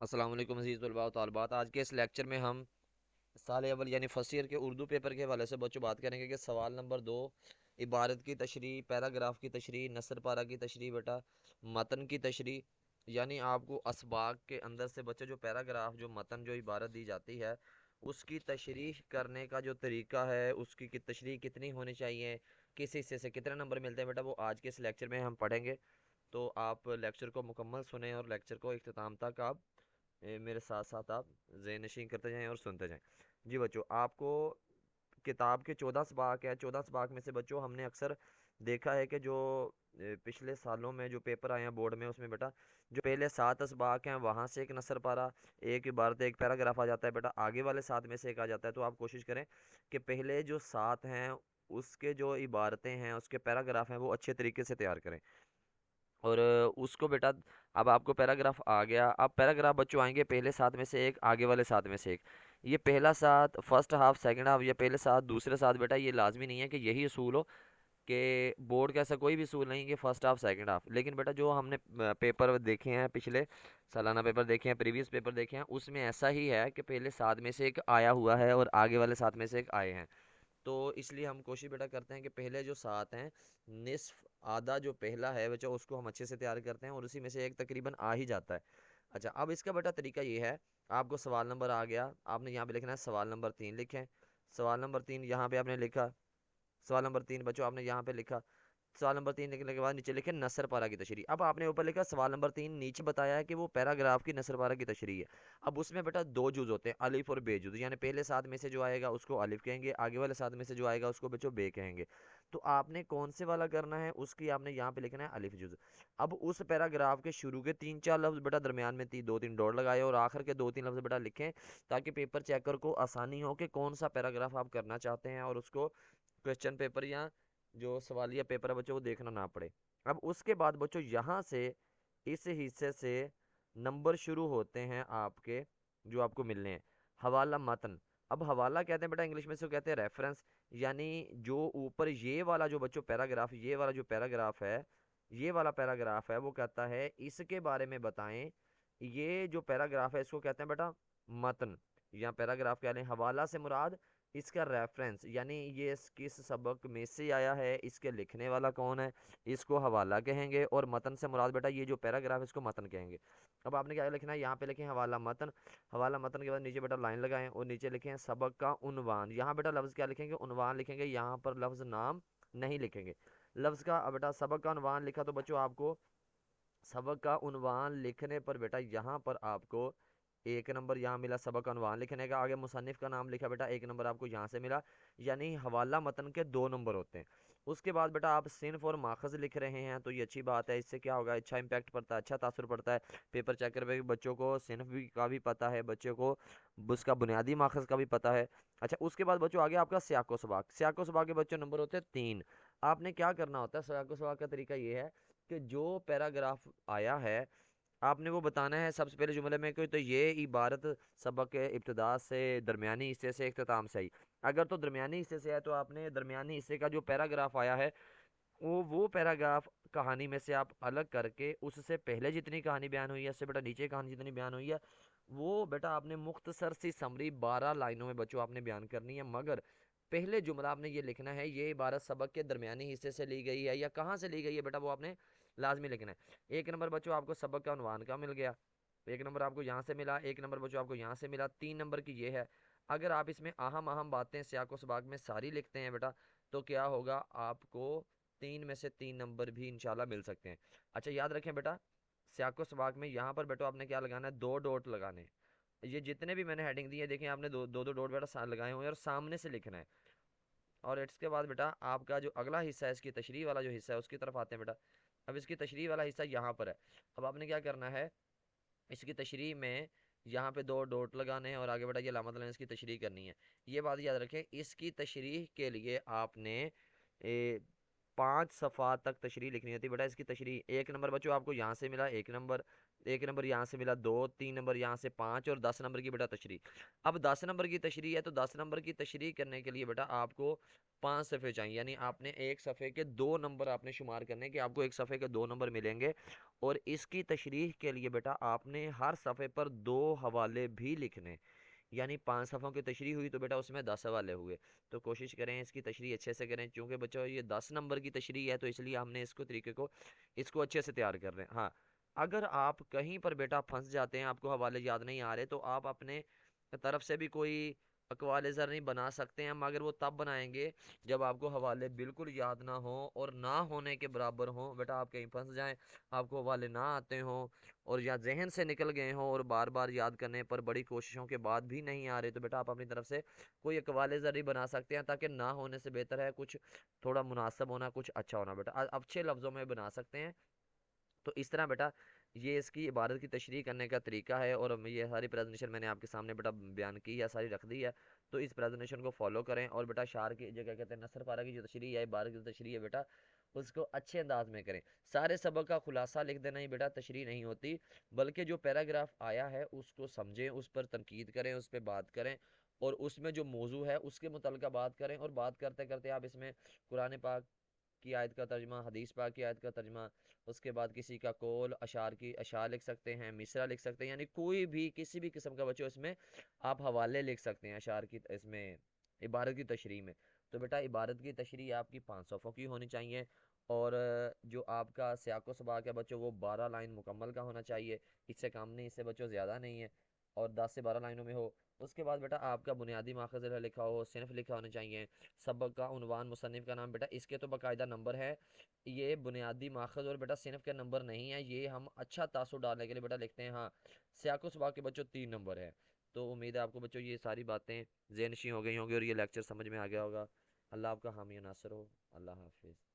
अस्सलाम वालेकुम अज़ीज़ तलबा व तालिबात। आज के इस लेक्चर में हम साल अव्वल यानी फर्स्ट ईयर के उर्दू पेपर के हवाले से बच्चों बात करेंगे कि सवाल नंबर 2 इबारत की तशरीह, पैराग्राफ की तशरीह, नसर पारा की तशरीह बेटा, मतन की तशरीह। यानी आपको असबाक के अंदर से बच्चे जो पैराग्राफ जो मतन जो इबारत दी जाती है उसकी तशरीह करने का जो तरीका है, उसकी की तशरीह कितनी होनी चाहिए, किस हिस्से से कितने नंबर मिलते हैं बेटा, वो आज के इस लेक्चर में हम पढ़ेंगे। तो आप लेक्चर को मुकम्मल सुने और लेक्चर को इख्तिताम तक आप मेरे साथ साथ आप ज़हन नशीं करते जाएं और सुनते जाएं। जी बच्चों, आपको किताब के 14 सबाक है। 14 सबाक में से बच्चों हमने अक्सर देखा है कि जो पिछले सालों में जो पेपर आए हैं बोर्ड में, उसमें बेटा जो पहले 7 असबाक हैं वहाँ से एक नसर पारा, एक इबारत, एक पैराग्राफ आ जाता है बेटा, आगे वाले 7 में से एक आ जाता है। तो आप कोशिश करें कि पहले जो 7 हैं उसके जो इबारतें हैं, उसके पैराग्राफ हैं, वो अच्छे तरीके से तैयार करें। और उसको बेटा, अब आपको पैराग्राफ आ गया। अब पैराग्राफ बच्चों आएंगे पहले 7 में से एक, आगे वाले 7 में से एक। ये पहला 7 फर्स्ट हाफ, सेकंड हाफ, या पहले 7 दूसरे 7 बेटा, ये लाजमी नहीं है कि यही असूल हो कि बोर्ड का ऐसा कोई भी असूल नहीं कि फर्स्ट हाफ सेकंड हाफ। लेकिन बेटा जो हमने पेपर देखे हैं, पिछले सालाना पेपर देखे हैं, प्रीवियस पेपर देखे हैं, उसमें ऐसा ही है कि पहले 7 में से एक आया हुआ है और आगे वाले 7 में से एक आए हैं। तो इसलिए हम कोशिश बेटा करते हैं कि पहले जो 7 हैं, निस्फ आधा जो पहला है बच्चा, उसको हम अच्छे से तैयार करते हैं और उसी में से एक तकरीबन आ ही जाता है। अच्छा, अब इसका बेटा तरीका ये है, आपको सवाल नंबर आ गया, आपने यहाँ पे लिखना है सवाल नंबर 3 लिखें। सवाल नंबर 3 यहाँ पे आपने लिखा। सवाल नंबर 3 बच्चों आपने यहाँ पे लिखा। सवाल नंबर 3 लिखने के बाद नीचे लिखे नसर पारा की तशरीह। अब आपने ऊपर लिखा सवाल नंबर 3, नीचे बताया है कि वो पैराग्राफ की नसर पारा की तशरीह है। अब उसमें बेटा दो जुज होते हैं, अलिफ और बे जुज। यानी पहले 7 में से जो आएगा उसको अलिफ कहेंगे, आगे वाले 7 में से जो आएगा उसको बच्चों बे कहेंगे। तो आपने कौन से वाला करना है, उसकी आपने यहाँ पे लिखना है अलिफ जुज। अब उस पैराग्राफ के शुरू के 3-4 लफ्ज बेटा, दरमियान में 2-3 डॉट लगाए और आखिर के 2-3 लफ्ज बेटा लिखें, ताकि पेपर चेकर को आसानी हो कि कौन सा पैराग्राफ आप करना चाहते हैं और उसको क्वेश्चन पेपर या जो सवालिया पेपर है बच्चों वो देखना ना पड़े। अब उसके बाद बच्चों यहाँ से इस हिस्से से नंबर शुरू होते हैं आपके, जो आपको मिलने हैं हवाला मतन। अब हवाला कहते हैं बेटा इंग्लिश में, से कहते हैं रेफरेंस। यानी जो ऊपर ये वाला जो बच्चों पैराग्राफ, ये वाला जो पैराग्राफ है, ये वाला पैराग्राफ है, वो कहता है इसके बारे में बताएं। ये जो पैराग्राफ है इसको कहते हैं बेटा मतन या पैराग्राफ कह लें। हवाला से मुराद इसका रेफरेंस, यानी ये किस सबक में से आया है, इसके लिखने वाला कौन है, इसको हवाला कहेंगे। और मतन से मुराद बेटा ये जो पैराग्राफ है इसको मतन कहेंगे। अब आपने क्या लिखना है, यहाँ पे लिखें हवाला मतन। हवाला मतन के बाद नीचे बेटा लाइन लगाएं और नीचे लिखें सबक का उन्वान। यहाँ बेटा लफ्ज़ क्या लिखेंगे, उन्वान लिखेंगे, यहाँ पर लफ्ज़ नाम नहीं लिखेंगे। लफ्ज़ का बेटा सबक का उन्वान लिखा तो बच्चों आपको सबक का उन्वान लिखने पर बेटा यहाँ पर आपको एक नंबर यहाँ मिला। सबक का उन्वान लिखने का, आगे मुसन्निफ का नाम लिखा बेटा, एक नंबर आपको यहाँ से मिला। यानी हवाला मतन के 2 नंबर होते हैं। उसके बाद बेटा आप सिन्फ और माखज़ लिख रहे हैं, तो ये अच्छी बात है। इससे क्या होगा, अच्छा इंपैक्ट पड़ता है, अच्छा तासुर पड़ता है। पेपर चेकर पे बच्चों को सिन्फ भी का भी पता है, बच्चों को उसका बुनियादी माखज़ का भी पता है। अच्छा, उसके बाद बच्चों आगे आपका सियाको सबाक। सियाको सबाक के बच्चों नंबर होते हैं 3। आपने क्या करना होता है, सियाको सबाक का तरीका ये है कि जो पैराग्राफ आया है आपने वो बताना है सबसे पहले जुमले में कि तो ये इबारत सबक के इब्तिदा से, दरमियानी हिस्से से, इख्तिताम से आई। अगर तो दरमियानी हिस्से से है तो आपने दरमियानी हिस्से का जो पैराग्राफ आया है वो पैराग्राफ कहानी में से आप अलग करके उससे पहले जितनी कहानी बयान हुई है, उससे बेटा नीचे कहानी जितनी बयान हुई है, वो बेटा आपने मुख्तसर सी समरी 12 लाइनों में बच्चों आपने बयान करनी है। मगर पहले जुमला आपने ये लिखना है ये इबारत सबक के दरमियानी हिस्से से ली गई है या कहाँ से ली गई है बेटा, वो आपने लाजमी लिखना है। एक नंबर बच्चों आपको सबक का उन्वान का मिल गया, एक नंबर आपको यहाँ से मिला, एक नंबर बच्चों आपको यहाँ से मिला, 3 नंबर की ये है। अगर आप इसमें अहम अहम बातें सियाको सबाक में सारी लिखते हैं बेटा, तो क्या होगा, आपको 3 में से 3 नंबर भी इंशाल्लाह मिल सकते हैं। अच्छा याद रखें बेटा, सियाको सबाक में यहाँ पर बेटा आपने क्या लगाना है, 2 डॉट लगाने हैं। ये जितने भी मैंने हेडिंग दी है देखें आपने दो दो, दो डॉट बेटा लगाए हुए हैं और सामने से लिखना है। और इसके बाद बेटा आपका जो अगला हिस्सा है, इसकी तशरीह वाला जो हिस्सा है उसकी तरफ आते हैं बेटा। अब इसकी तशरीह वाला हिस्सा यहाँ पर है। अब आपने क्या करना है, इसकी तशरीह में यहाँ पे 2 डॉट लगाने हैं और आगे बेटा ये लामत लगाने, इसकी तशरीह करनी है। ये बात याद रखें, इसकी तशरीह के लिए आपने 5 सफ़ा तक तशरीह लिखनी होती है बेटा। इसकी तशरीह 1 नंबर बच्चों आपको यहाँ से मिला, 1 नंबर, 1 नंबर यहाँ से मिला 2, 3 नंबर यहाँ से 5 और 10 नंबर की बेटा तशरीह। अब 10 नंबर की तशरीह है तो 10 नंबर की तशरीह करने के लिए बेटा आपको 5 सफ़े चाहिए, यानी आपने एक सफ़े के 2 नंबर आपने शुमार करने कि आपको एक सफ़े के 2 नंबर मिलेंगे। और इसकी तशरीह के लिए बेटा आपने हर सफ़े पर 2 हवाले भी लिखने, यानी 5 सफ़ों की तशरीह हुई तो बेटा उसमें 10 हवाले हुए। तो कोशिश करें इसकी तशरीह अच्छे से करें, क्योंकि बच्चों ये 10 नंबर की तशरीह है तो इसलिए हमने इसको तरीके को इसको अच्छे से तैयार कर रहे हैं। हाँ, अगर आप कहीं पर बेटा फंस जाते हैं, आपको हवाले याद नहीं आ रहे, तो आप अपने तरफ से भी कोई अकवाल ज़र नहीं बना सकते हैं, मगर वो तब बनाएंगे जब आपको हवाले बिल्कुल याद ना हो और ना होने के बराबर हों। बेटा आप कहीं फंस जाएं, आपको हवाले ना आते हों और या जहन से निकल गए हों और बार बार याद करने पर बड़ी कोशिशों के बाद भी नहीं आ रहे, तो बेटा आप अपनी तरफ से कोई अकवाल ज़र बना सकते हैं, ताकि ना होने से बेहतर है कुछ थोड़ा मुनासिब होना, कुछ अच्छा होना। बेटा अच्छे लफ्ज़ों में बना सकते हैं। तो इस तरह बेटा ये इसकी इबारत की तशरीह करने का तरीका है, और ये सारी प्रेजेंटेशन मैंने आपके सामने बेटा बयान की है, सारी रख दी है। तो इस प्रेजेंटेशन को फॉलो करें और बेटा शार की जो क्या कहते हैं नसर पारा की जो तशरीह है, इबारत की तशरीह है बेटा, उसको अच्छे अंदाज में करें। सारे सबक का खुलासा लिख देना ही बेटा तशरीह नहीं होती, बल्कि जो पैराग्राफ आया है उसको समझें, उस पर तनकीद करें, उस पर बात करें और उसमें जो मौजू है उसके मुतल्लिक़ बात करें। और बात करते करते आप इसमें कुरान पाक की आयत का तर्जमा, हदीस पाक की आयत का तर्जमा, उसके बाद किसी का कौल, अशार की अशार लिख सकते हैं, मिसरा लिख सकते हैं, यानी कोई भी किसी भी किस्म का बच्चों इसमें आप हवाले लिख सकते हैं अशार की इसमें इबारत की तशरीह में। तो बेटा इबारत की तशरीह आपकी 5 सफ़ों की होनी चाहिए, और जो आपका सियाको सबाक है बच्चों वो 12 लाइन मुकम्मल का होना चाहिए, इससे कम नहीं, इससे बच्चों ज़्यादा नहीं है, और 10 से 12 लाइनों में हो। उसके बाद बेटा आपका बुनियादी माखज़ लिखा हो, सिनफ लिखा होना चाहिए, सबक का उन्वान, मुसन्निफ़ का नाम। बेटा इसके तो बाकायदा नंबर है, ये बुनियादी माखज़ और बेटा सिनफ के नंबर नहीं है, ये हम अच्छा तासुर डालने के लिए बेटा लिखते हैं। हाँ, सियाको सबाक के बच्चों 3 नंबर है। तो उम्मीद है आपको बच्चों ये सारी बातें ज़हन नशीं हो गई होंगी और ये लेक्चर समझ में आ गया होगा। अल्लाह आपका हामी नासर हो। अल्लाह हाफिज़।